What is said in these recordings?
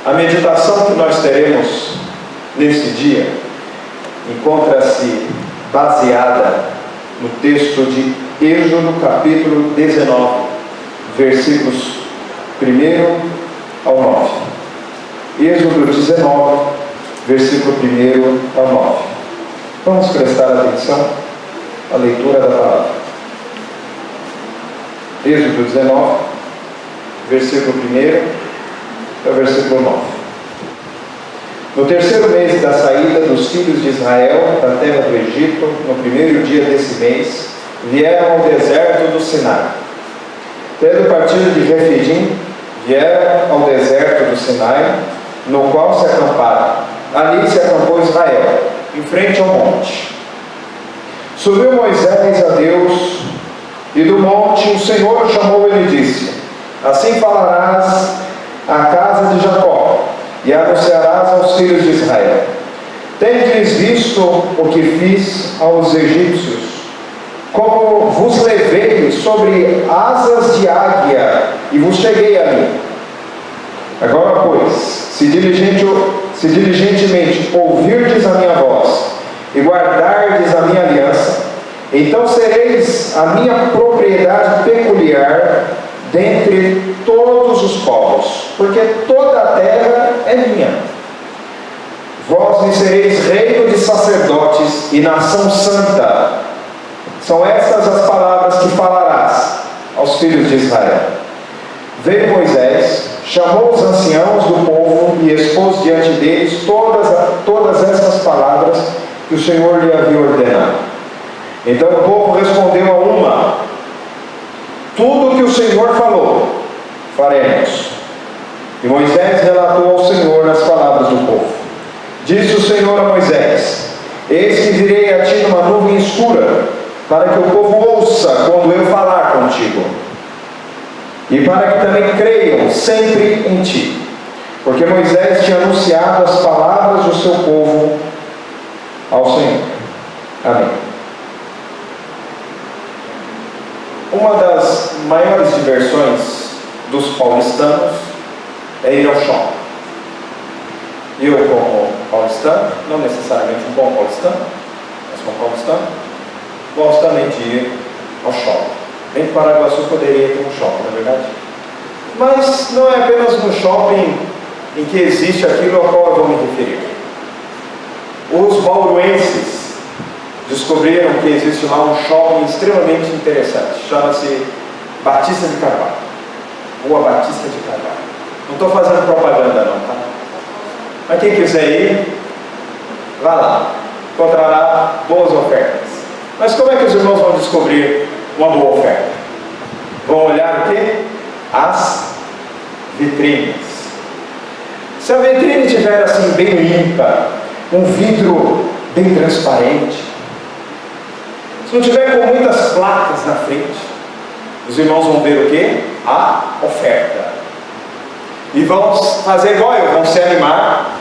A meditação que nós teremos nesse dia encontra-se baseada no texto de Êxodo capítulo 19, versículos 1 ao 9. Êxodo 19, versículo 1 ao 9. Vamos prestar atenção à leitura da palavra. Êxodo 19, versículo 1 ao versículo 9. No terceiro mês da saída dos filhos de Israel da terra do Egito, no primeiro dia desse mês, vieram ao deserto do Sinai. Tendo partido de Refidim, vieram ao deserto do Sinai, no qual se acamparam. Ali se acampou Israel, em frente ao monte. Subiu Moisés a Deus, e do monte o Senhor o chamou e lhe disse: assim falarás à casa de Jacó, e anunciarás aos filhos de Israel: tendes visto o que fiz aos egípcios, como vos levei sobre asas de águia, e vos cheguei a mim. Agora, pois, se diligentemente ouvirdes a minha voz, e guardardes a minha aliança, então sereis a minha propriedade peculiar dentre todos os povos, porque toda a terra é minha. Vós me sereis reino de sacerdotes e nação santa. São estas as palavras que falarás aos filhos de Israel. Veio Moisés, chamou os anciãos do povo e expôs diante deles todas essas palavras que o Senhor lhe havia ordenado. Então o povo respondeu a uma: tudo o que o Senhor falou, faremos. E Moisés relatou ao Senhor as palavras do povo. Disse o Senhor a Moisés: eis que virei a ti numa nuvem escura, para que o povo ouça quando eu falar contigo, e para que também creiam sempre em ti, porque Moisés tinha anunciado as palavras do seu povo ao Senhor. Amém. Uma das maiores diversões dos paulistanos é ir ao shopping. Eu, como paulistano, não necessariamente um bom paulistano, mas como paulistano, gosto também de ir ao shopping. Bem que Paraguaçu poderia ter um shopping, não é verdade? Mas não é apenas no shopping em que existe aquilo ao qual eu vou me referir. Os bauruenses descobriram que existe lá um shopping extremamente interessante. Chama-se Batista de Carvalho. Rua Batista de Carvalho. Não estou fazendo propaganda não, tá? Mas quem quiser ir, vá lá. Encontrará boas ofertas. Mas como é que os irmãos vão descobrir uma boa oferta? Vão olhar o quê? As vitrines. Se a vitrine estiver assim bem limpa, um vidro bem transparente, se não tiver com muitas placas na frente, os irmãos vão ver o quê? A oferta. E vão fazer igual eu, vão se animar,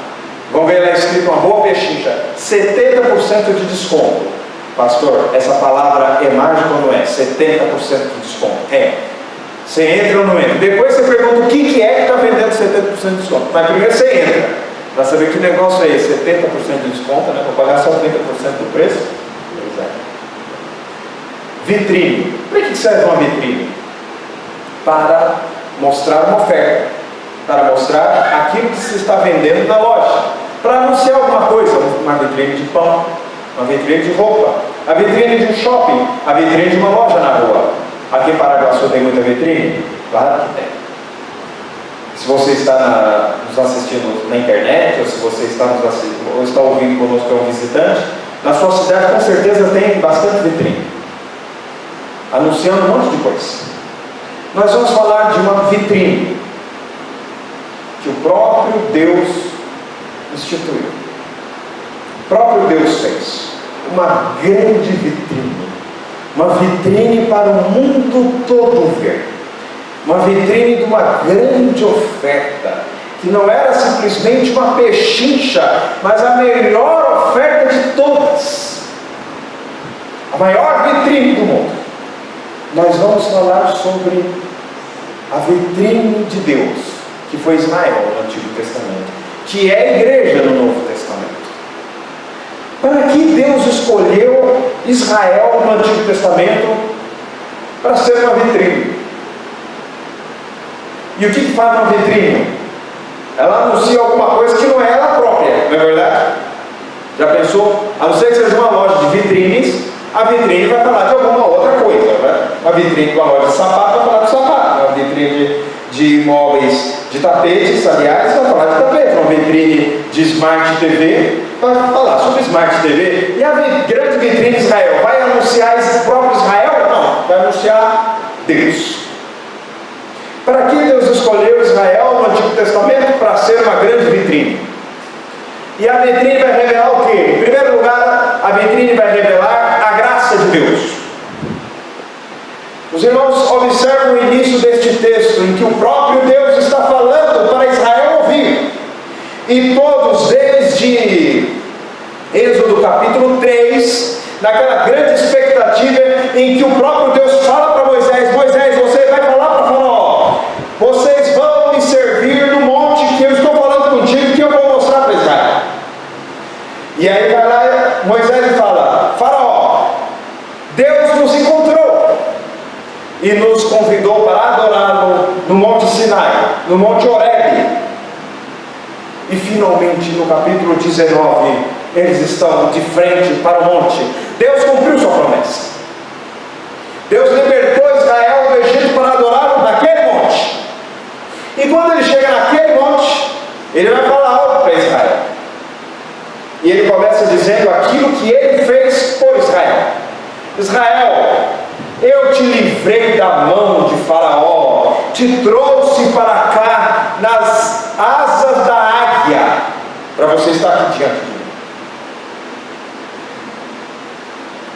vão ver lá escrito uma boa pechincha, 70% de desconto. Pastor, essa palavra é mágica ou não é? 70% de desconto. É. Você entra ou não entra? Depois você pergunta o que é que está vendendo 70% de desconto. Mas primeiro você entra, para saber que negócio é esse, 70% de desconto, né? Para pagar só 30% do preço. Pois é. Vitrine. Para que serve uma vitrine? Para mostrar uma oferta, para mostrar aquilo que se está vendendo na loja, para anunciar alguma coisa, uma vitrine de pão, uma vitrine de roupa, a vitrine de um shopping, a vitrine de uma loja na rua. Aqui em Paraguaçu tem muita vitrine? Claro que tem. Se você está nos assistindo na internet, ou se você está ou está ouvindo conosco como visitante, na sua cidade com certeza tem bastante vitrine, anunciando um monte de coisa. Nós vamos falar de uma vitrine que o próprio Deus instituiu. O próprio Deus fez uma grande vitrine, uma vitrine para o mundo todo ver, uma vitrine de uma grande oferta, que não era simplesmente uma pechincha, mas a melhor oferta de todas, a maior vitrine do mundo. Nós vamos falar sobre a vitrine de Deus, que foi Israel no Antigo Testamento, que é a igreja no Novo Testamento. Para que Deus escolheu Israel no Antigo Testamento para ser uma vitrine? E o que faz uma vitrine? Ela anuncia alguma coisa que não é ela própria, não é verdade? Já pensou? A não ser que seja uma loja de vitrines, a vitrine vai falar de alguma outra coisa, né? Uma vitrine de uma loja de sapato vai falar de sapato, uma vitrine de imóveis, de tapetes, aliás, vai falar de tapete, uma vitrine de Smart TV vai falar sobre Smart TV. E a grande vitrine de Israel vai anunciar esse próprio Israel? Não, vai anunciar Deus. Para que Deus escolheu Israel no Antigo Testamento? Para ser uma grande vitrine. E a vitrine vai revelar o quê? Em primeiro lugar, a vitrine vai revelar a graça de Deus. Os irmãos observam o início deste texto, em que o próprio Deus está falando para Israel ouvir. E todos, desde Êxodo capítulo 3, naquela grande expectativa em que o próprio Deus fala para Moisés: Moisés, você vai falar para Faraó, vocês vão me servir no monte que eu estou falando contigo, que eu vou mostrar para Israel. E aí vai lá Moisés e fala: Faraó, Deus nos encontrou e nos convidou para adorá-lo no Monte Sinai, no Monte Horebe. E finalmente no capítulo 19 eles estão de frente para o monte. Deus cumpriu sua promessa. Deus libertou Israel do Egito para adorá-lo naquele monte. E quando ele chega naquele monte, ele vai falar algo para Israel. E ele começa dizendo aquilo que ele fez por Israel. Israel, eu te livrei da mão de Faraó, te trouxe para cá nas asas da águia, para você estar aqui diante de mim.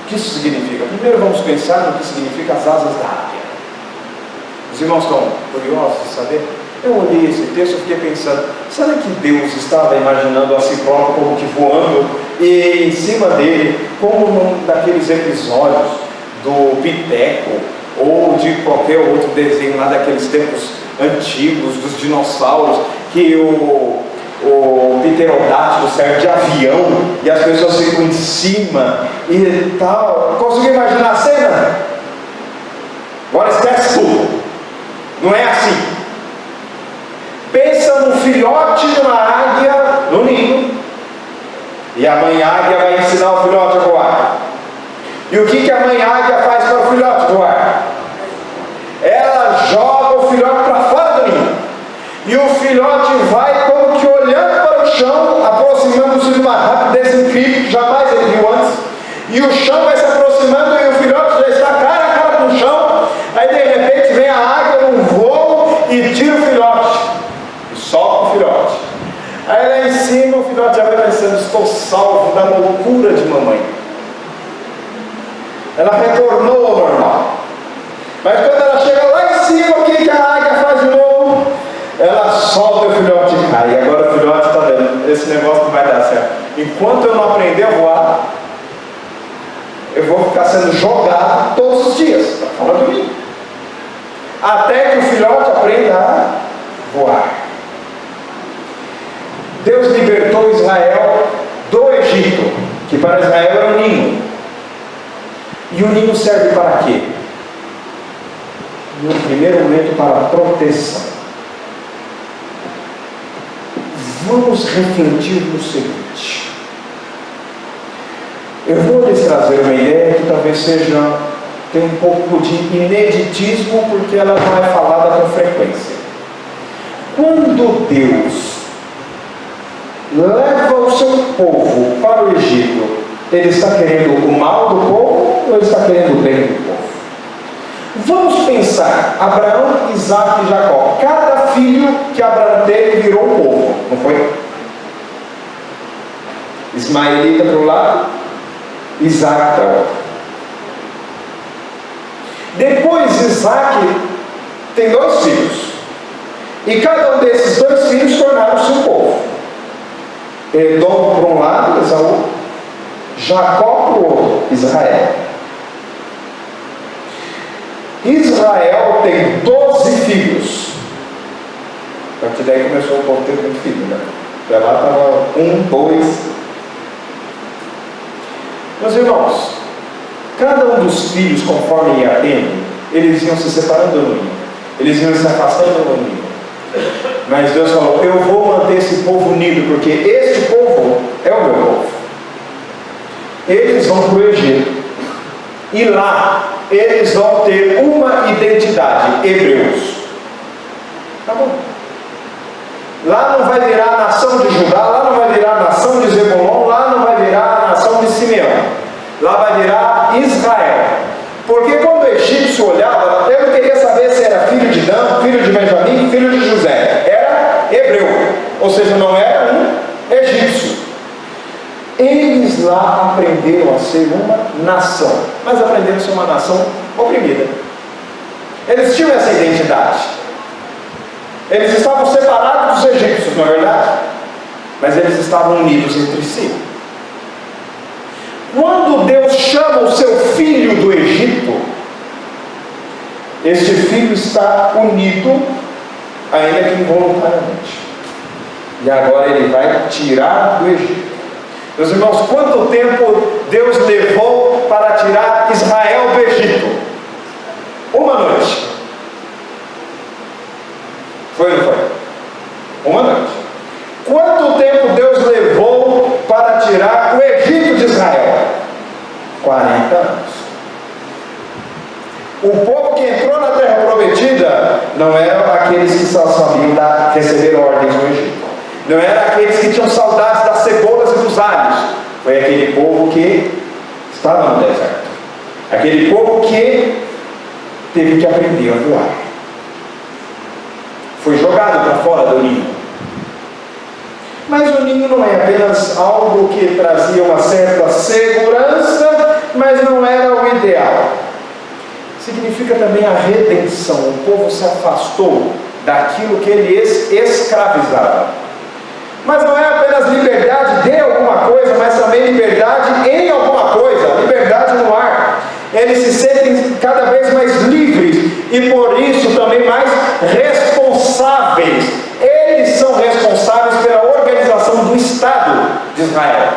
O que isso significa? Primeiro vamos pensar no que significa as asas da águia. Os irmãos estão curiosos de saber? Eu olhei esse texto e fiquei pensando: será que Deus estava imaginando a si próprio como que voando, e em cima dele, como num daqueles episódios do Piteco, ou de qualquer outro desenho lá daqueles tempos antigos, dos dinossauros, que o pterodátilo serve de avião, e as pessoas ficam em cima, e tal? Conseguiu imaginar a cena? Agora esquece tudo. Não é assim. Pensa no filhote de uma águia no ninho, e a mãe águia vai ensinar o filhote a voar. E o que a mãe águia faz para o filhote voar? Ela joga o filhote para fora do ninho, e o filhote vai como que olhando para o chão, aproximando-se de uma rapidez incrível que jamais ele viu antes, e o chão vai se aproximando e o filhote já está cara a cara com o chão. Aí de repente vem a águia num voo e tira o filhote e solta o filhote. Aí lá em cima o filhote já vai pensando: estou salvo da loucura de mamãe. Ela retornou ao normal. Mas quando ela chega lá em cima, o que a águia faz de novo? Ela solta o filhote e cai. E agora o filhote está vendo: esse negócio não vai dar certo. Enquanto eu não aprender a voar, eu vou ficar sendo jogado todos os dias para fora do mim, até que o filhote aprenda a voar. Deus libertou Israel do Egito, que para Israel era um ninho. E o ninho serve para quê? No primeiro momento, para proteção. Vamos refletir no seguinte: eu vou lhes trazer uma ideia que talvez tenha um pouco de ineditismo, porque ela não é falada com frequência. Quando Deus leva o seu povo para o Egito, ele está querendo o mal do povo ou ele está querendo o bem do povo? Vamos pensar: Abraão, Isaac e Jacó, cada filho que Abraão teve virou um povo, não foi? Ismaelita para um lado, Isaac para o outro. Depois Isaac tem 2 filhos, e cada um desses 2 filhos tornaram-se um povo. Edom para um lado, Esaú; Jacó para o outro, Israel. Israel tem 12 filhos. A partir daí começou o povo ter muito filho, né? Até lá estava 1, 2. Meus irmãos, cada um dos filhos, conforme ia tendo, eles iam se separando do ninho, eles iam se afastando do ninho. Mas Deus falou: eu vou manter esse povo unido, porque esse povo é o meu povo. Eles vão para o Egito, e lá eles vão ter uma identidade: hebreus. Tá bom. Lá não vai virar a nação de Judá, lá não vai virar a nação de Zebulon, lá não vai virar a nação de Simeão, lá vai virar Israel. Porque quando o egípcio olhava, ele não queria saber se era filho de Dan, filho de Benjamim, filho de José. Era hebreu, ou seja, não era um egípcio. Eles lá aprenderam a ser uma nação, mas aprenderam a ser uma nação oprimida. Eles tinham essa identidade. Eles estavam separados dos egípcios, não é verdade? Mas eles estavam unidos entre si. Quando Deus chama o seu filho do Egito, este filho está unido, ainda que involuntariamente. E agora ele vai tirar do Egito. Meus irmãos, quanto tempo Deus levou para tirar Israel do Egito? Uma noite. Foi ou não foi? Uma noite. Quanto tempo Deus levou para tirar o Egito de Israel? 40 anos. O povo que entrou na terra prometida não eram aqueles que só sabiam receber ordens no Egito. Não eram aqueles que tinham saudades das cebolas e dos alhos. Foi aquele povo que estava no deserto. Aquele povo que teve que aprender a voar. Foi jogado para fora do ninho. Mas o ninho não é apenas algo que trazia uma certa segurança, mas não era o ideal. Significa também a redenção. O povo se afastou daquilo que ele escravizava. Mas não é apenas liberdade de alguma coisa, mas também liberdade em alguma coisa, liberdade no ar. Eles se sentem cada vez mais livres e por isso também mais responsáveis. Eles são responsáveis pela organização do Estado de Israel.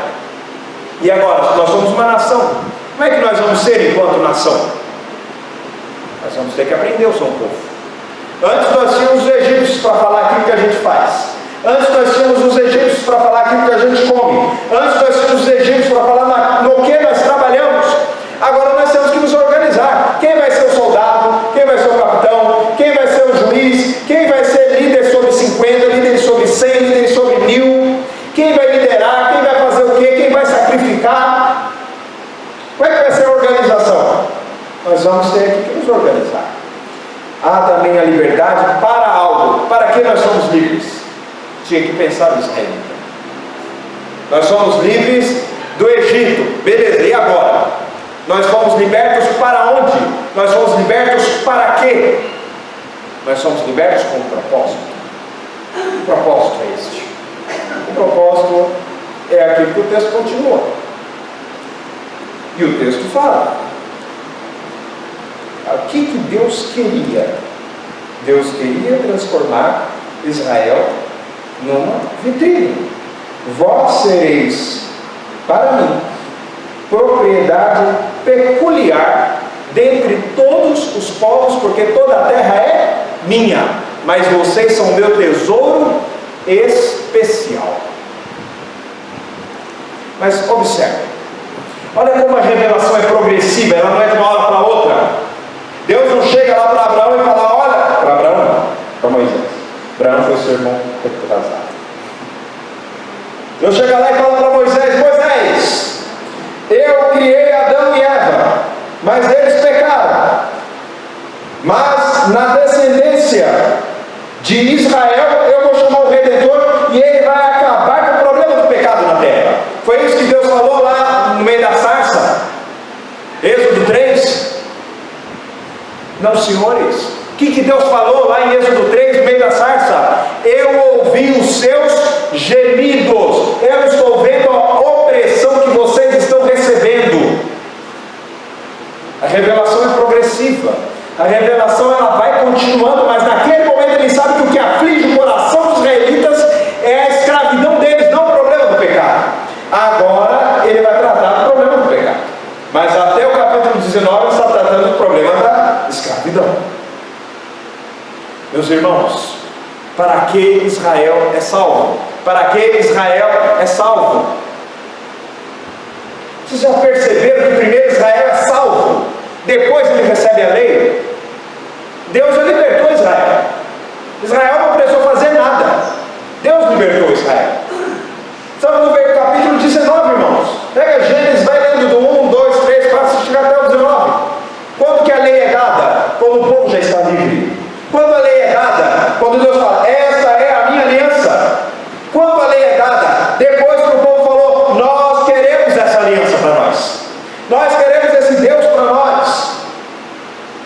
E agora, nós somos uma nação. Como é que nós vamos ser enquanto nação? Nós vamos ter que aprender o som povo. Antes nós tínhamos os egípcios para falar aquilo que a gente faz. Antes nós tínhamos os egípcios para falar aquilo que a gente come. Antes nós tínhamos os egípcios para falar no que nós trabalhamos. Agora nós temos que nos organizar. Quem vai ser o soldado? Quem vai ser o capitão? Quem vai ser o juiz? Quem vai ser líder sobre 50, líder sobre 100, líder sobre 1000? Quem vai liderar? Quem vai fazer o quê? Quem vai sacrificar? Como é que vai ser a organização? Nós vamos ter que nos organizar. Há também a liberdade para algo. Para que nós somos livres? Tinha que pensar nisso aí. Nós somos livres do Egito. Beleza, e agora? Nós fomos libertos para onde? Nós fomos libertos para quê? Nós somos libertos com um propósito. Que propósito é este? O propósito é aquilo que o texto continua. E o texto fala. O que Deus queria? Deus queria transformar Israel numa vitrine. Vós sereis para mim propriedade peculiar dentre todos os povos, porque toda a terra é minha, mas vocês são meu tesouro especial. Mas observe, olha como a revelação é progressiva, ela não é de uma hora para outra. Deus não chega lá para Abraão e fala: olha, para Abraão não, para Moisés. Abraão foi seu irmão retrasado. Deus chega lá e fala para Moisés: Moisés, eu criei Adão e Eva, mas eles pecaram. Mas na descendência de Israel eu vou chamar o Redentor e ele vai acabar com o problema do pecado na terra. Foi isso que Deus falou lá no meio da sarça, Êxodo 3. Não, senhores, o que Deus falou lá em Êxodo 3, no meio da sarça? Eu ouvi os seus gemidos, eu estou vendo a opressão que vocês estão recebendo. A revelação é progressiva, a revelação ela vai continuando, mas naquele momento ele sabe que o que aflige o coração para que Israel é salvo. Para que Israel é salvo. Vocês já perceberam que primeiro Israel é salvo, depois ele recebe a lei? Deus libertou Israel. Israel não precisou fazer nada. Deus libertou Israel. Estamos no capítulo 19, irmãos. Pega Gênesis, vai lendo do 1, 2, 3, 4, chegar até o 19. Quando que a lei é dada? Quando o povo já está livre. Quando a lei é dada? Quando Deus fala, esta é a minha aliança. Quando a lei é dada? Depois que o povo falou, nós queremos essa aliança para nós. Nós queremos esse Deus para nós.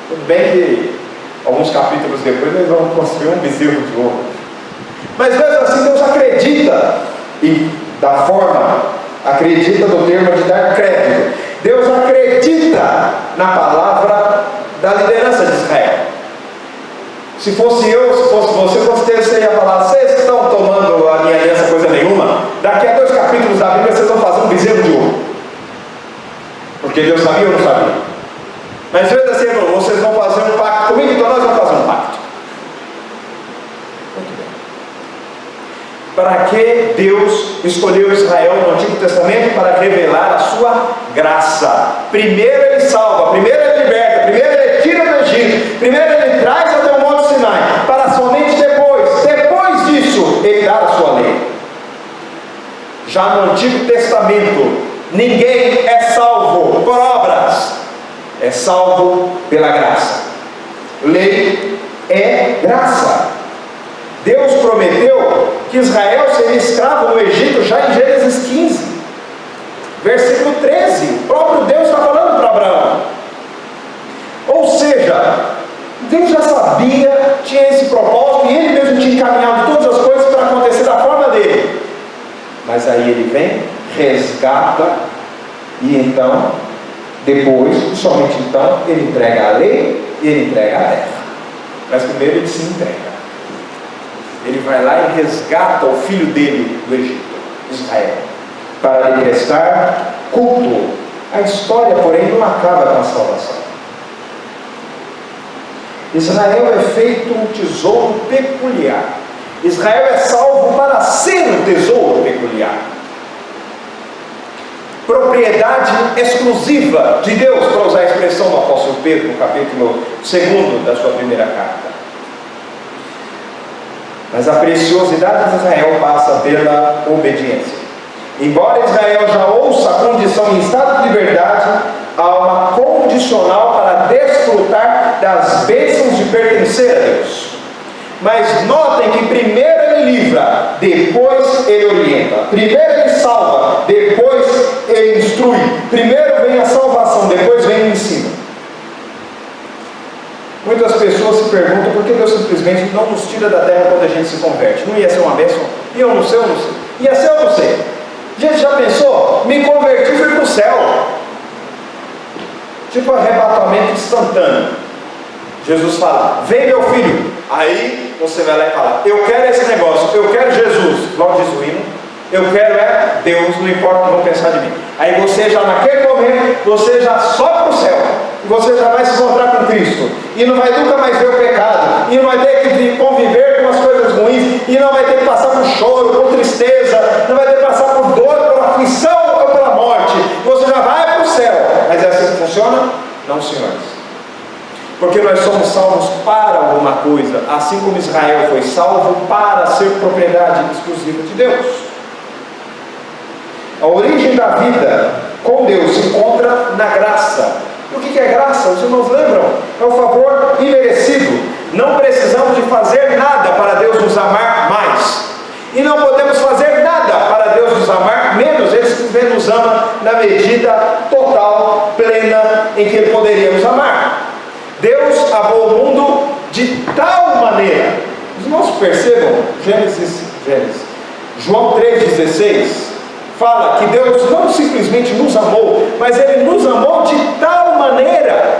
Tudo bem que alguns capítulos depois nós vamos construir um bezerro de ouro. Mas mesmo assim Deus acredita, e da forma, acredita no termo de dar crédito. Deus acredita na palavra da liderança de Israel. Se fosse eu, se fosse você ia falar, vocês estão tomando a minha aliança coisa nenhuma? Daqui a 2 capítulos da Bíblia vocês vão fazer um bezerro de ouro. Porque Deus sabia ou não sabia? Mas Deus assim falou, vocês vão fazer um pacto comigo, então nós vamos fazer um pacto. Muito bem. Para que Deus escolheu Israel no Antigo Testamento? Para revelar a sua graça. Primeiro ele salva, primeiro ele liberta, primeiro ele tira do Egito, primeiro ele traz até o Monte Sinai, para somente depois disso, ele dar a sua lei. Já no Antigo Testamento, ninguém é salvo por obras, é salvo pela graça. Lei é graça. Deus prometeu que Israel seria escravo no Egito já em Gênesis 15, versículo 13. O próprio Deus está falando para Abraão. Ou seja, Deus já sabia, tinha esse propósito, e Ele mesmo tinha encaminhado todas as coisas para acontecer da forma dele. Mas aí Ele vem, resgata, e então, depois, somente então, Ele entrega a lei e Ele entrega a terra. Mas primeiro Ele se entrega. Ele vai lá e resgata o filho dele do Egito, Israel, para lhe prestar culto. A história, porém, não acaba com a salvação. Israel é feito um tesouro peculiar. Israel é salvo para ser um tesouro peculiar. Propriedade exclusiva de Deus, para usar a expressão do apóstolo Pedro, no capítulo 2 da sua primeira carta. Mas a preciosidade de Israel passa pela obediência. Embora Israel já ouça a condição em estado de liberdade, há uma condicional para desfrutar das bênçãos de pertencer a Deus. Mas notem que primeiro ele livra, depois ele orienta. Primeiro ele salva, depois ele instrui. Primeiro vem a salvação, depois vem o ensino. Muitas pessoas se perguntam por que Deus simplesmente não nos tira da terra quando a gente se converte. Não ia ser uma bênção? E eu não sei. Ia ser ou não sei? Gente, já pensou? Me converti e fui para o céu. Tipo arrebatamento instantâneo. Jesus fala, vem meu filho. Aí você vai lá e fala, eu quero esse negócio, eu quero Jesus. Logo diz o hino, eu quero é Deus, não importa o que vão pensar de mim. Aí você já naquele momento, você já sobe para o céu. E você já vai se encontrar com Cristo. E não vai nunca mais ver o pecado. E não vai ter que conviver com as coisas ruins. E não vai ter que passar por choro, por tristeza. Não vai ter que passar por dor, por aflição ou pela morte. Você já vai para o céu. Mas é assim que funciona? Não, senhores. Porque nós somos salvos para alguma coisa. Assim como Israel foi salvo para ser propriedade exclusiva de Deus. A origem da vida com Deus se encontra na graça. O que é graça? Os irmãos lembram? É o favor imerecido. Não precisamos de fazer nada para Deus nos amar mais. E não podemos fazer nada para Deus nos amar menos. Ele simplesmente nos ama na medida total, plena, em que Ele poderia nos amar. Deus amou o mundo de tal maneira. Os irmãos percebam, Gênesis. João 3,16 fala que Deus não simplesmente nos amou, mas Ele nos amou de tal maneira.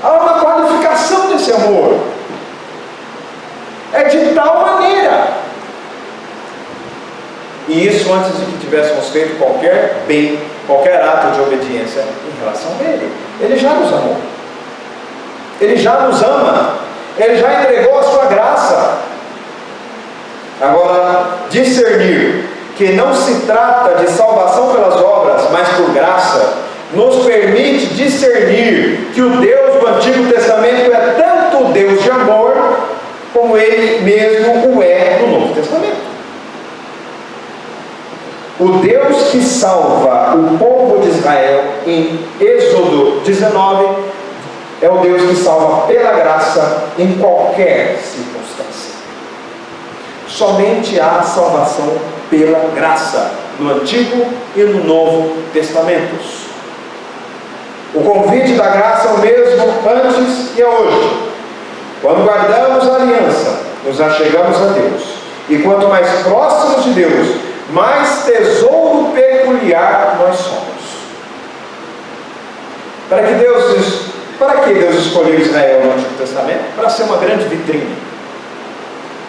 Há uma qualificação desse amor. É de tal maneira. E isso antes de que tivéssemos feito qualquer bem, qualquer ato de obediência em relação a Ele. Ele já nos amou. Ele já nos ama. Ele já entregou a sua graça. discernir que não se trata de salvação pelas obras, mas por graça, nos permite discernir que o Deus do Antigo Testamento é tanto o Deus de amor, como Ele mesmo o é no Novo Testamento. O Deus que salva o povo de Israel em Êxodo 19 é o Deus que salva pela graça em qualquer circunstância. Somente há salvação pela graça no Antigo e no Novo Testamentos. O convite da graça é o mesmo antes e é hoje. Quando guardamos a aliança, nos achegamos a Deus. E quanto mais próximos de Deus, mais tesouro peculiar nós somos. Para que Deus escolheu Israel no Antigo Testamento? Para ser uma grande vitrine,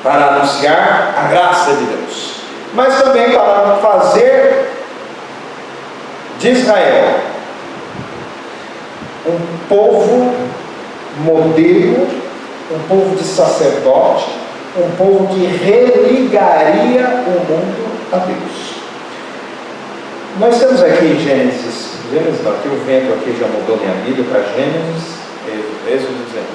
para anunciar a graça de Deus, mas também para fazer de Israel um povo modelo, um povo de sacerdote, um povo que religaria o mundo a Deus. Nós temos aqui em Gênesis não, aqui o vento aqui já mudou minha vida para Gênesis, Êxodo 19.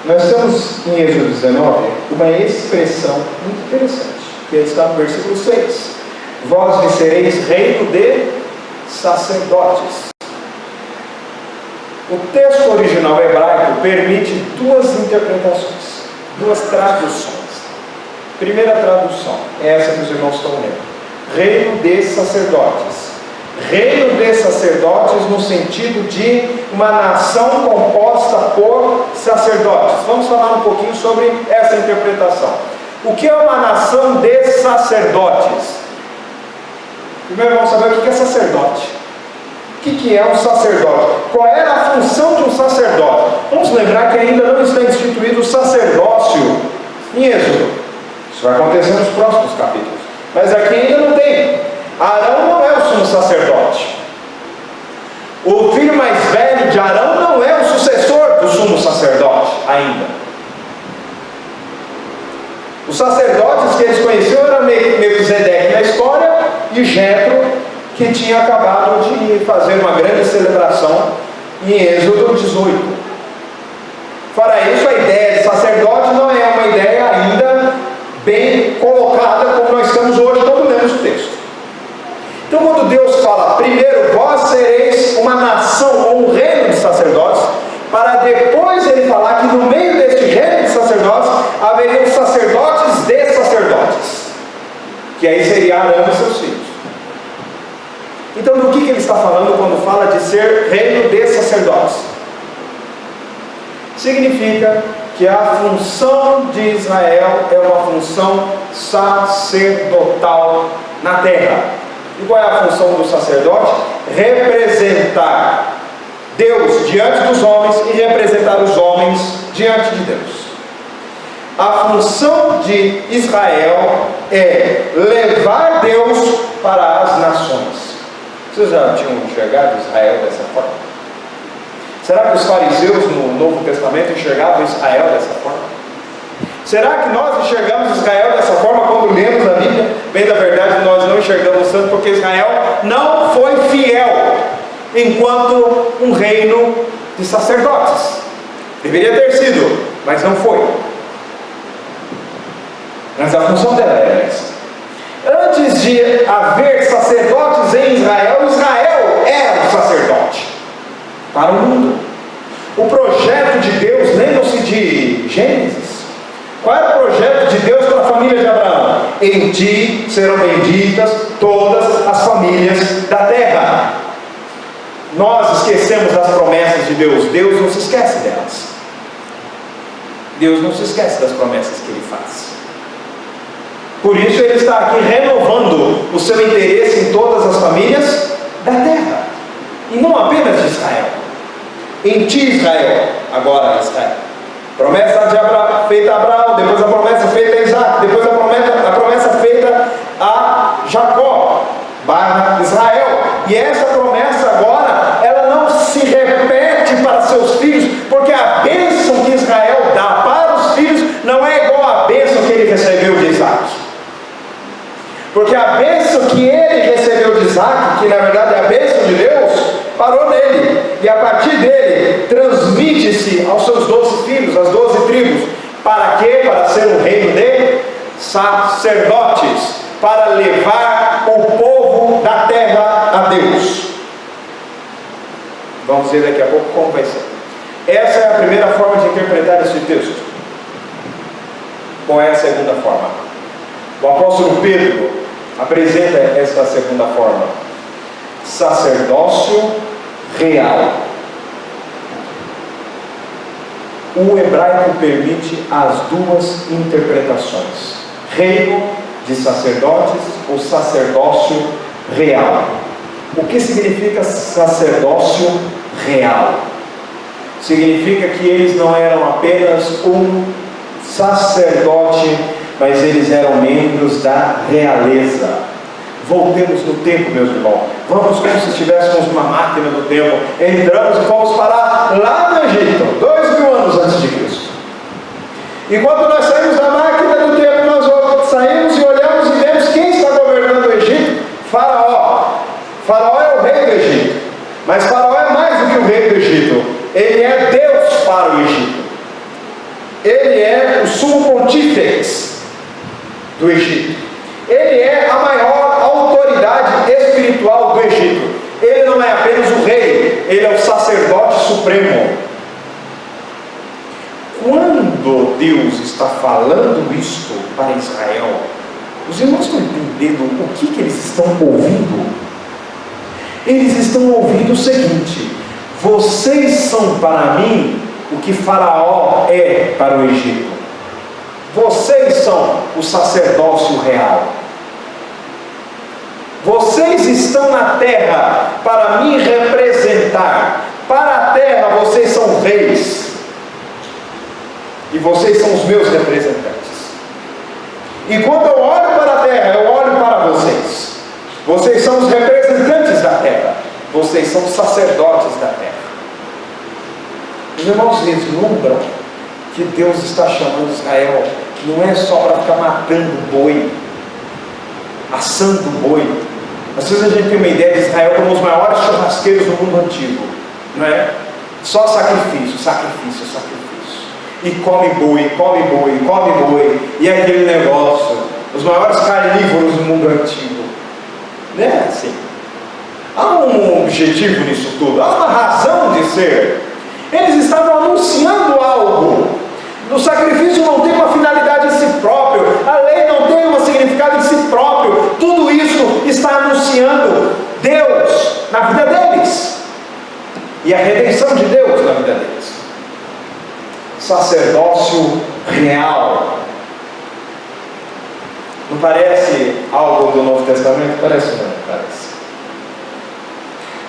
Nós temos em Êxodo 19 uma expressão muito interessante, que está no versículo 6. Vós me sereis reino de sacerdotes. O texto original hebraico permite duas interpretações, duas traduções. Primeira tradução é essa que os irmãos estão lendo: reino de sacerdotes. Reino de sacerdotes no sentido de uma nação composta por sacerdotes. Vamos falar um pouquinho sobre essa interpretação. O que é uma nação de sacerdotes? Primeiro vamos saber o que é sacerdote. O que é um sacerdote? Qual era a função de um sacerdote? Vamos lembrar que ainda não está instituído o sacerdócio em Êxodo. Isso vai acontecer nos próximos capítulos, mas aqui ainda não tem. Arão não é o sumo sacerdote. O filho mais velho de Arão não é o sucessor do sumo sacerdote ainda. Os sacerdotes que eles conheciam eram Melquisedeque na história e Jetro, que tinha acabado de fazer uma grande celebração em Êxodo 18. Fora isso, a ideia de sacerdote não é uma ideia ainda bem colocada como nós estamos hoje quando lemos o texto. Então, quando Deus fala, primeiro, vós sereis uma nação ou um reino de sacerdotes, para depois Ele falar que no meio deste reino de sacerdotes haveriam sacerdotes de sacerdotes, que aí seria Arão e seus filhos. Então, do que Ele está falando quando fala de ser reino de sacerdotes? Significa que a função de Israel é uma função sacerdotal na terra. E qual é a função do sacerdote? Representar Deus diante dos homens e representar os homens diante de Deus. A função de Israel é levar Deus para as nações. Vocês já tinham enxergado Israel dessa forma? Será que os fariseus no Novo Testamento enxergavam Israel dessa forma? Será que nós enxergamos Israel dessa forma quando lemos a Bíblia? Bem, na verdade, nós não enxergamos tanto porque Israel não foi fiel enquanto um reino de sacerdotes. Deveria ter sido, mas não foi. Mas a função dela era essa. Antes de haver sacerdotes em Israel, Israel era um sacerdote para o mundo. O projeto de Deus, lembram-se de Gênesis? Qual era o projeto de Deus para a família de Abraão? Em ti serão benditas todas as famílias da terra. Nós esquecemos das promessas de Deus. Deus não se esquece delas. Deus não se esquece das promessas que Ele faz. Por isso Ele está aqui renovando o seu interesse em todas as famílias da terra, e não apenas de Israel. Em ti, Israel, agora Israel. Promessa feita a Abraão, depois a promessa feita a Isaac, depois a promessa feita a Jacó, barra Israel. E essa promessa agora, ela não se repete para seus filhos, porque a bênção que Israel dá para os filhos não é igual à bênção que ele recebeu de Isaac. porque a bênção que ele recebeu de Isaac, que na verdade é a bênção de Deus, parou nele, e a partir dele transmite-se aos seus 12 filhos, as 12 tribos. Para quê? Para ser um reino de sacerdotes, para levar o povo da terra a Deus. Vamos ver daqui a pouco como vai ser. Essa é a primeira forma de interpretar esse texto. Qual é a segunda forma? O apóstolo Pedro apresenta esta segunda forma: sacerdócio real. O hebraico permite as duas interpretações: reino de sacerdotes ou sacerdócio real. O que significa sacerdócio real? Significa que eles não eram apenas um sacerdote, mas eles eram membros da realeza. Voltemos no tempo, meus irmãos. Vamos como se estivéssemos numa máquina do tempo. Entramos e fomos parar lá no Egito, 2000 anos antes de Cristo. E quando nós saímos da máquina do tempo, nós saímos e olhamos e vemos quem está governando o Egito: Faraó. Faraó é o rei do Egito. Mas Faraó é mais do que o rei do Egito. Ele é Deus para o Egito. Ele é o sumo pontífex do Egito. Ele é a maior autoridade espiritual do Egito. Ele não é apenas o rei, ele é o sacerdote supremo. Quando Deus está falando isto para Israel, os irmãos estão entendendo o que eles estão ouvindo? Eles estão ouvindo o seguinte: vocês são para mim o que Faraó é para o Egito. Vocês são o sacerdócio real. Vocês estão na terra para me representar. Para a terra vocês são reis. E vocês são os meus representantes. E quando eu olho para a terra, eu olho para vocês. Vocês são os representantes da terra. Vocês são os sacerdotes da terra. Os irmãos vislumbram que Deus está chamando Israel, não é só para ficar matando boi, assando boi. Às vezes a gente tem uma ideia de Israel como os maiores churrasqueiros do mundo antigo, não é? Só sacrifício, sacrifício, sacrifício. E come boi, come boi, come boi. E é aquele negócio, os maiores carnívoros do mundo antigo. Não é assim. Há um objetivo nisso tudo, há uma razão de ser. Eles estavam anunciando algo. O sacrifício não tem uma finalidade em si próprio, a lei não tem um significado em si próprio. Tudo isso está anunciando Deus na vida deles e a redenção de Deus na vida deles. Sacerdócio real. Não parece algo do Novo Testamento? Parece não, parece.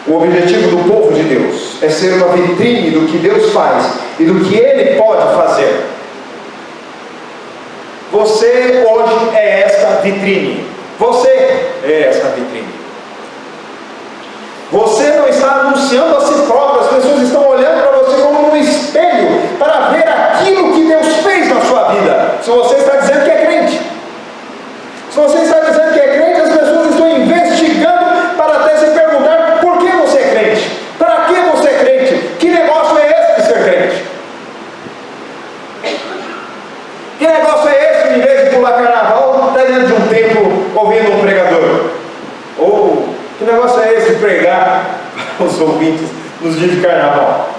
O objetivo do povo de Deus é ser uma vitrine do que Deus faz e do que Ele pode fazer. Você hoje é esta vitrine. Você é esta vitrine. Você não está anunciando a si próprio. As pessoas estão olhando para você como um espelho para ver aquilo que Deus fez na sua vida. Se você está dizendo que é crente, se você está dizendo que é crente, as pessoas estão investigando para até se perguntar: por que você é crente? Para que você é crente? Que negócio é esse de ser crente? Que negócio é esse de, em vez de pular carnaval, estar dentro de um templo ouvindo um pregador? Ou que negócio é esse de pregar para os ouvintes nos dias de carnaval?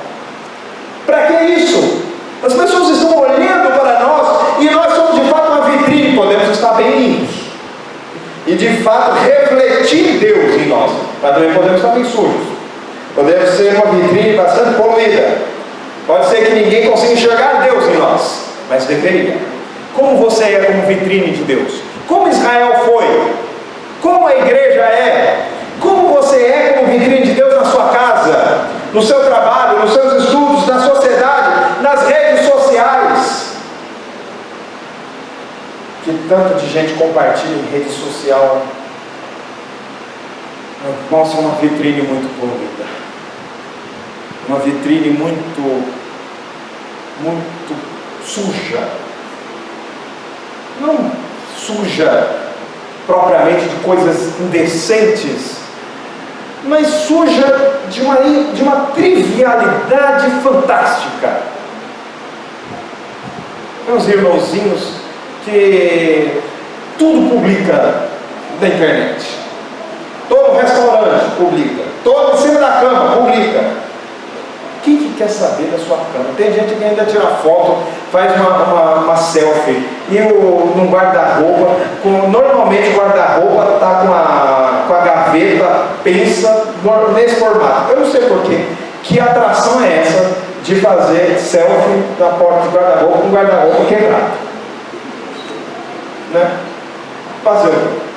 Para que isso? As pessoas estão olhando para nós e nós somos de fato uma vitrine. Podemos estar bem limpos e de fato refletir Deus em nós, mas também podemos estar bem sujos. Podemos ser uma vitrine bastante poluída. Pode ser que ninguém consiga enxergar Deus em nós, mas deveria. Como você é como vitrine de Deus? Como Israel foi? Como a igreja é? Como você é como vitrine de Deus na sua casa, no seu trabalho, nos seus estudos, na sociedade, nas redes sociais? Que tanto de gente compartilha em rede social. Mostra uma vitrine muito poluída, uma vitrine muito suja. Não suja propriamente de coisas indecentes, mas suja de uma trivialidade fantástica. Tem uns irmãozinhos que tudo publica na internet. Todo restaurante publica. Todo em cima da cama publica. Quem que quer saber da sua cama? Tem gente que ainda tira foto, faz uma selfie. E num guarda-roupa, normalmente o guarda-roupa está com a gaveta, pensa nesse formato. Eu não sei porquê. Que atração é essa de fazer selfie na porta do guarda-roupa com o guarda-roupa quebrado? Né? Fazer o quê?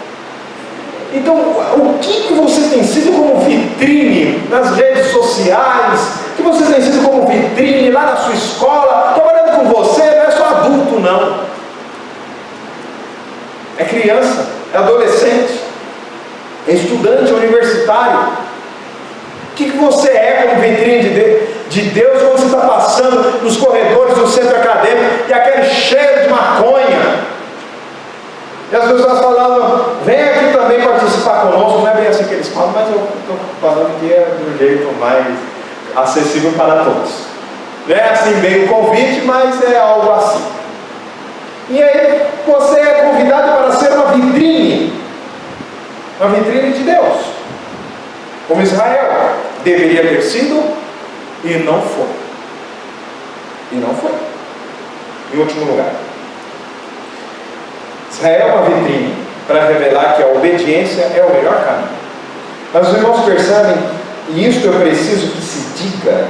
Então, o que você tem sido como vitrine nas redes sociais? O que você tem sido como vitrine lá na sua escola? Trabalhando com você, não é só adulto, não. É criança, é adolescente, é estudante, é universitário. O que você é como vitrine de Deus quando você está passando nos corredores do centro acadêmico e aquele cheiro de maconha? E as pessoas falando, vem aqui também participar conosco. Não é bem assim que eles falam, mas eu estou falando que é do jeito mais acessível para todos. Não é assim bem o convite, mas é algo assim. E aí você é convidado para ser uma vitrine de Deus, como Israel deveria ter sido e não foi. Em último lugar, Israel é uma vitrine para revelar que a obediência é o melhor caminho. Mas os irmãos percebem, e isto eu preciso que se diga,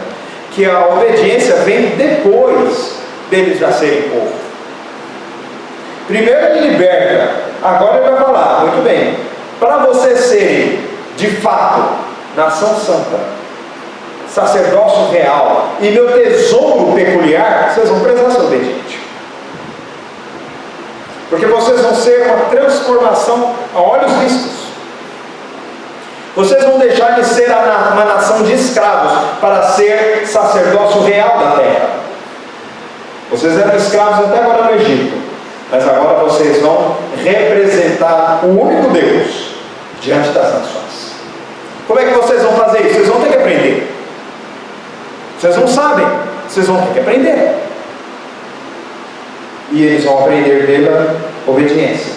que a obediência vem depois deles já serem povo. Primeiro ele liberta, agora ele vai falar, muito bem, para vocês serem de fato nação santa, sacerdócio real e meu tesouro peculiar, vocês vão precisar ser obedientes. Porque vocês vão ser uma transformação a olhos vistos. Vocês vão deixar de ser uma nação de escravos para ser sacerdócio real da terra. Vocês eram escravos até agora no Egito, mas agora vocês vão representar o único Deus diante das nações. Como é que vocês vão fazer isso? Vocês vão ter que aprender. Vocês não sabem, vocês vão ter que aprender. E eles vão aprender pela obediência.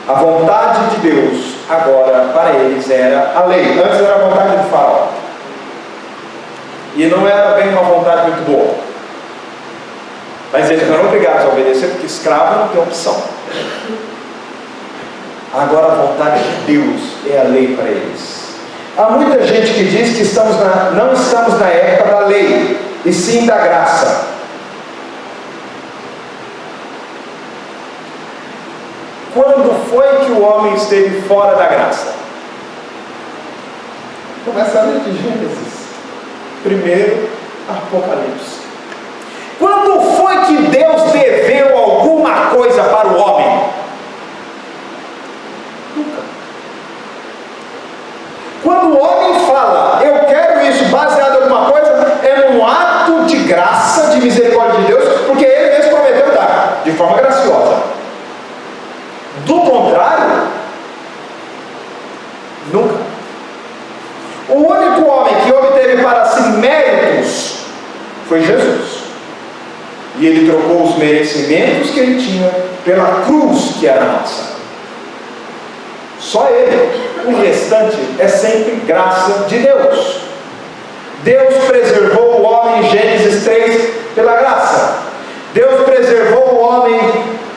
A vontade de Deus agora para eles era a lei. Antes era a vontade do faraó. E não era bem uma vontade muito boa. Mas eles não eram obrigados a obedecer, porque escravo não tem opção. Agora a vontade de Deus é a lei para eles. Há muita gente que diz que não estamos na época da lei, e sim da graça. Quando foi que o homem esteve fora da graça? Começa a ler de Gênesis. Primeiro, Apocalipse. Quando foi que Deus deveu alguma coisa para o homem? Nunca. Quando o homem fala, eu quero isso baseado em alguma coisa, é um ato de graça, de misericórdia de Deus, porque ele mesmo prometeu dar, de forma graciosa. Do contrário, nunca. O único homem que obteve para si méritos foi Jesus. E ele trocou os merecimentos que ele tinha pela cruz que era nossa. Só ele. O restante é sempre graça de Deus. Deus preservou o homem em Gênesis 3 pela graça. Deus preservou o homem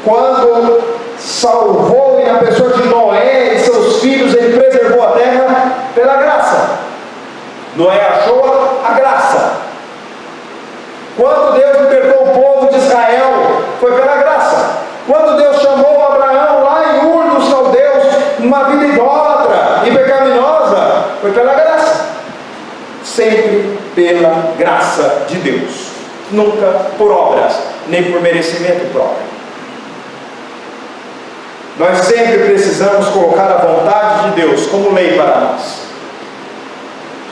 quando salvou na pessoa de Noé e seus filhos. Ele preservou a terra pela graça. Noé achou a graça. Quando Deus libertou o povo de Israel, foi pela graça. Quando Deus chamou Abraão lá em Ur dos Caldeus, numa vida idólatra e pecaminosa, foi pela graça. Sempre pela graça de Deus. Nunca por obras, nem por merecimento próprio. Nós sempre precisamos colocar a vontade de Deus como lei para nós.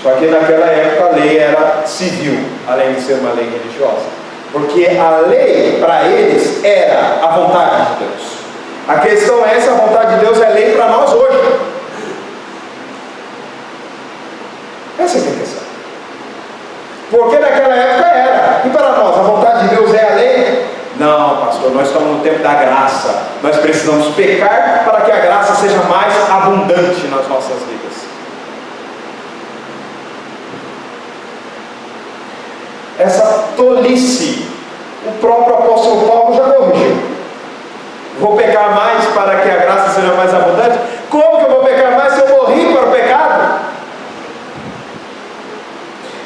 Só que naquela época a lei era civil, além de ser uma lei religiosa. Porque a lei para eles era a vontade de Deus. A questão é se a vontade de Deus é lei para nós hoje. Essa é a questão. Porque naquela época era. E para nós, a vontade de Deus é a lei? Não, pastor, nós estamos no tempo da graça. Nós precisamos pecar para que a graça seja mais abundante nas nossas vidas. Essa tolice, o próprio apóstolo Paulo já corrigiu. Vou pecar mais para que a graça seja mais abundante? Como que eu vou pecar mais se eu morri para o pecado?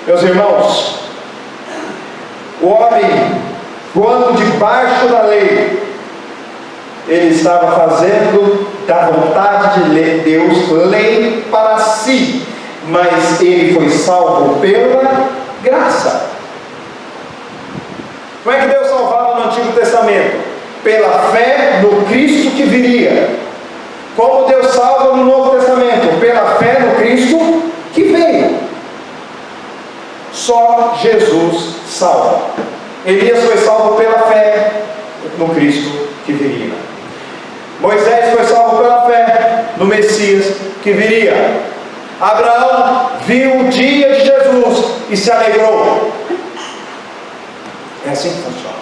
Meus irmãos, o homem, quando debaixo da lei, ele estava fazendo da vontade de Deus lei para si, mas ele foi salvo pela graça. Como é que Deus salvava no Antigo Testamento? Pela fé no Cristo que viria. Como Deus salva no Novo Testamento? Pela fé no Cristo que veio. Só Jesus salva. Elias foi salvo pela fé no Cristo que viria. Moisés foi salvo pela fé no Messias que viria. Abraão viu o dia de Jesus e se alegrou. É assim que funciona.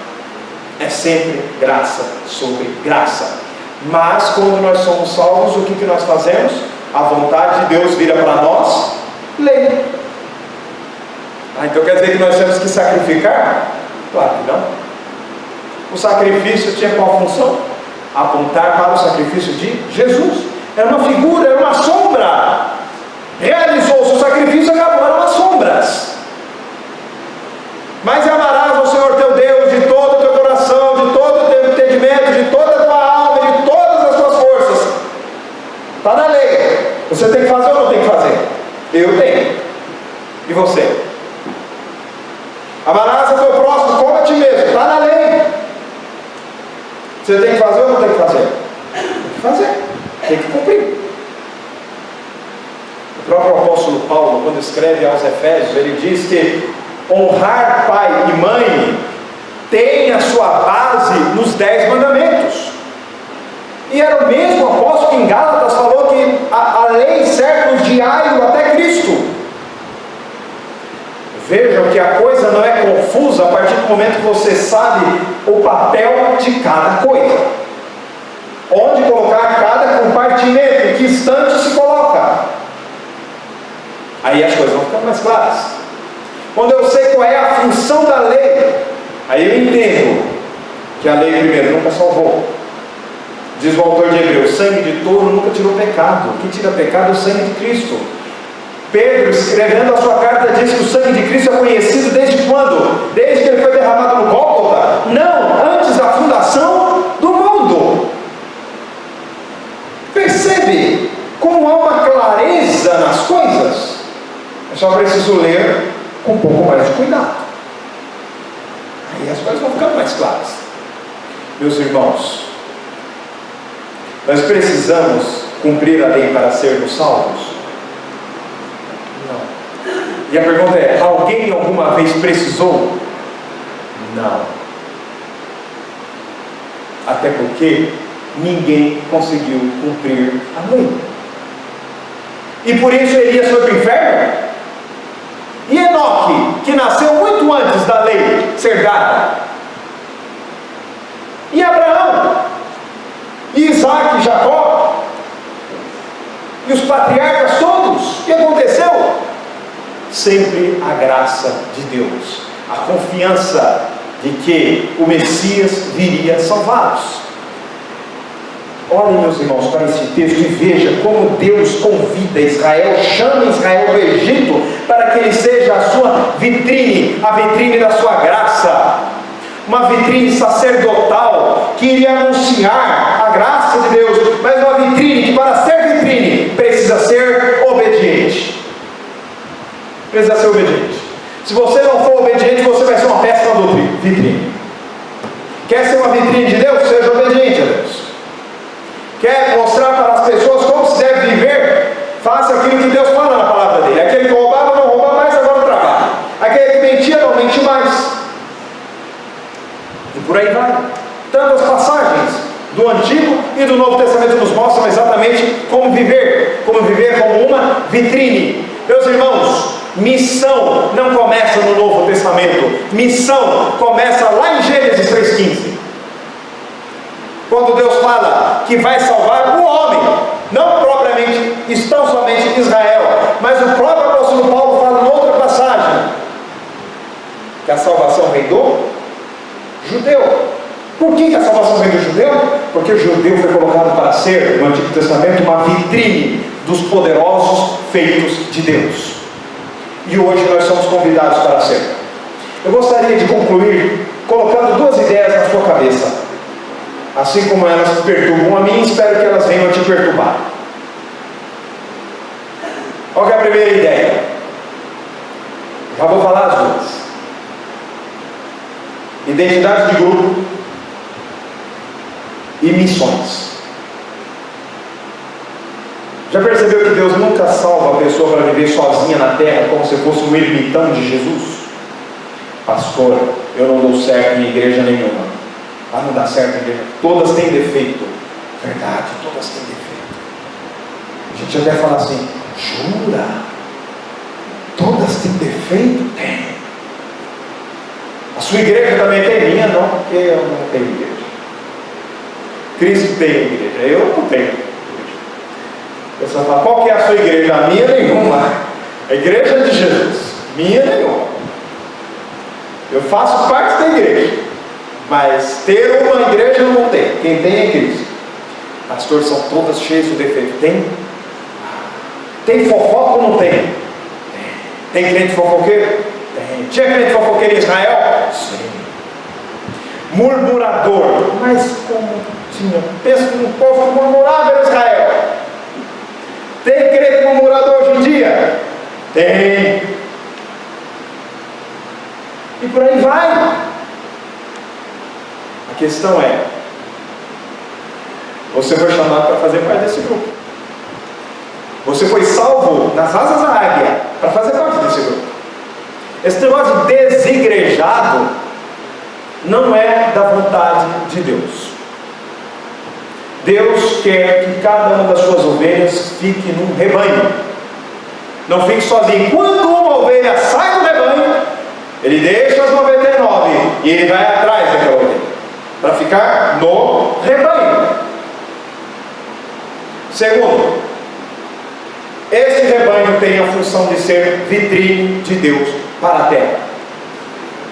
É sempre graça sobre graça. Mas quando nós somos salvos, o que nós fazemos? A vontade de Deus vira para nós lei. Então quer dizer que nós temos que sacrificar? Claro que não. O sacrifício tinha qual função? Apontar para o sacrifício de Jesus. Era uma figura, era uma sombra. Realizou-se o sacrifício, acabou, eram as sombras. Mas amarás ao Senhor teu Deus de todo o teu coração, de todo o teu entendimento, de toda a tua alma, de todas as tuas forças. Está na lei. Você tem que fazer ou não tem que fazer? Eu tenho. E você? Amarás ao teu próximo como a ti mesmo. Está na lei. Você tem que fazer ou não tem que fazer? Tem que fazer. Tem que cumprir. O próprio apóstolo Paulo, quando escreve aos Efésios, ele diz que honrar pai e mãe tem a sua base nos 10 mandamentos. E era o mesmo apóstolo que em Gálatas falou que a lei serve nos diário até Cristo. Vejam que a coisa não é confusa a partir do momento que você sabe o papel de cada coisa. Onde colocar cada compartimento, em que instante se coloca. Aí as coisas vão ficando mais claras. Quando eu sei qual é a função da lei, aí eu entendo que a lei primeiro nunca salvou. Diz o autor de Hebreus: sangue de touro nunca tirou pecado. O que tira pecado é o sangue de Cristo. Pedro, escrevendo a sua carta, diz que o sangue de Cristo é conhecido desde quando? Desde que ele foi derramado no Gólgota? Não, antes da fundação do mundo. Percebe como há uma clareza nas coisas? É só preciso ler com um pouco mais de cuidado. Aí as coisas vão ficando mais claras. Meus irmãos, nós precisamos cumprir a lei para sermos salvos? Não. E a pergunta é: alguém alguma vez precisou? Não. Até porque ninguém conseguiu cumprir a lei. E por isso Elias foi para o inferno? E Enoque, que nasceu muito antes da lei ser dada? E Abraão? E Isaac e Jacó? E os patriarcas todos? O que aconteceu? Sempre a graça de Deus, a confiança de que o Messias viria salvá-los. Olhem, meus irmãos, para esse texto e veja como Deus convida Israel, chama Israel do Egito para que ele seja a sua vitrine, a vitrine da sua graça, uma vitrine sacerdotal que iria anunciar a graça de Deus, mas uma vitrine que, para ser vitrine, precisa ser obediente. Precisa ser obediente. Se você não for obediente, você vai ser uma péssima vitrine. Quer ser uma vitrine de Deus? Seja obediente a Deus. Quer mostrar para as pessoas como se deve viver? Faça aquilo que Deus fala na palavra dele. Aquele que roubava, não rouba mais, agora trabalha. Aquele que mentia, não mente mais. E por aí vai. Tantas passagens do Antigo e do Novo Testamento nos mostram exatamente como viver como uma vitrine. Meus irmãos, missão não começa no Novo Testamento, missão começa lá em Gênesis 3,15, quando Deus fala que vai salvar o homem, não propriamente, tão somente Israel, mas o próprio apóstolo Paulo fala em outra passagem, que a salvação vem do judeu. Por que a salvação vem do judeu? Porque o judeu foi colocado para ser, no Antigo Testamento, uma vitrine dos poderosos feitos de Deus. E hoje nós somos convidados para ser. Eu gostaria de concluir colocando duas ideias na sua cabeça. Assim como elas perturbam a mim, espero que elas venham a te perturbar. Qual que é a primeira ideia? Já vou falar as duas. Identidade de grupo e missões. Já percebeu que Deus nunca salva a pessoa para viver sozinha na terra, como se fosse um ermitão de Jesus? Pastor, eu não dou certo em igreja nenhuma. Ah, não dá certo em igreja. Todas têm defeito. Verdade, todas têm defeito. A gente até fala assim, jura? Todas têm defeito? Tem. A sua igreja também tem, minha não, porque eu não tenho igreja. Cristo tem igreja, eu não tenho igreja. A pessoa fala, qual que é a sua igreja? A minha nenhuma. A igreja de Jesus, minha nenhuma. Eu faço parte da igreja, mas ter uma igreja eu não tenho. Quem tem é Cristo. Pastor, são todas cheias de defeito. Tem? Tem fofoca ou não tem? Tem crente fofoqueiro? Tem. Tinha crente fofoqueiro em Israel? Sim. Murmurador. Mas como tinha? Pensa no povo que murmurava em Israel. Tem crente murmurador hoje em dia? Tem. E por aí vai. A questão é, você foi chamado para fazer parte desse grupo. Você foi salvo nas asas da águia para fazer parte desse grupo. Esse negócio de desigrejado não é da vontade de Deus. Deus quer que cada uma das suas ovelhas fique num rebanho. Não fique sozinho. Quando uma ovelha sai do rebanho, ele deixa as 99 e ele vai atrás daquela ovelha para ficar no rebanho. Segundo, esse rebanho tem a função de ser vitrine de Deus para a terra.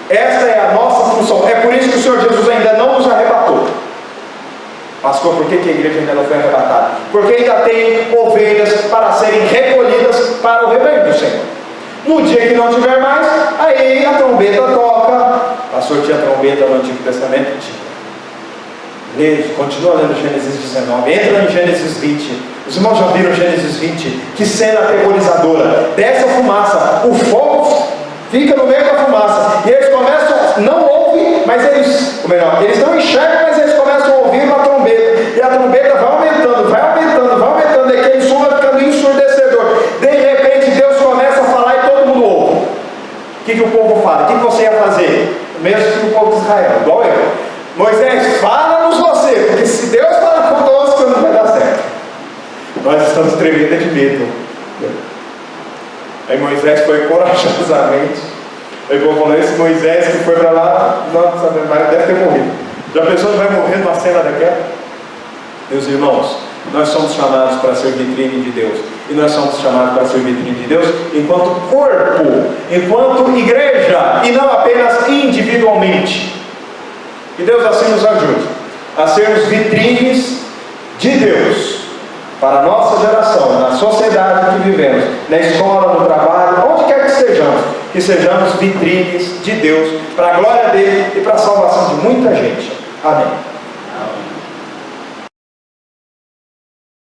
Esta é a nossa função. É por isso que o Senhor Jesus ainda não nos arrebatou. Pastor, por que a igreja ainda não foi arrebatada? Porque ainda tem ovelhas para serem recolhidas para o rebanho do Senhor. No dia que não tiver mais, aí a trombeta toca. Pastor, tinha trombeta no Antigo Testamento? Tinha. Continua lendo Gênesis 19, entra em Gênesis 20. Os irmãos já viram Gênesis 20? Que cena aterrorizadora. Desce a fumaça, o fogo fica no meio da fumaça, e eles começam, não ouvem, mas eles não enxergam, mas eles começam a ouvir uma trombeta, e a trombeta vai aumentando, e aquele som vai ficando ensurdecedor. De repente Deus começa a falar e todo mundo ouve. O que o povo fala? O que você ia fazer? Mesmo que o povo de Israel, igual eu. Moisés, fala-nos você, porque se Deus fala conosco, não vai dar certo. Nós estamos tremendo de medo. Aí Moisés foi corajosamente. Aí o povo falou, esse Moisés que foi para lá, não sabe mais, deve ter morrido. Já pensou que vai morrer numa cena daquela? Meus irmãos, nós somos chamados para ser vitrine de Deus. E nós somos chamados para ser vitrine de Deus enquanto corpo, enquanto igreja, e não apenas individualmente. Que Deus assim nos ajude a sermos vitrines de Deus para a nossa geração, na sociedade que vivemos, na escola, no trabalho, onde quer que sejamos vitrines de Deus para a glória dele e para a salvação de muita gente. Amém.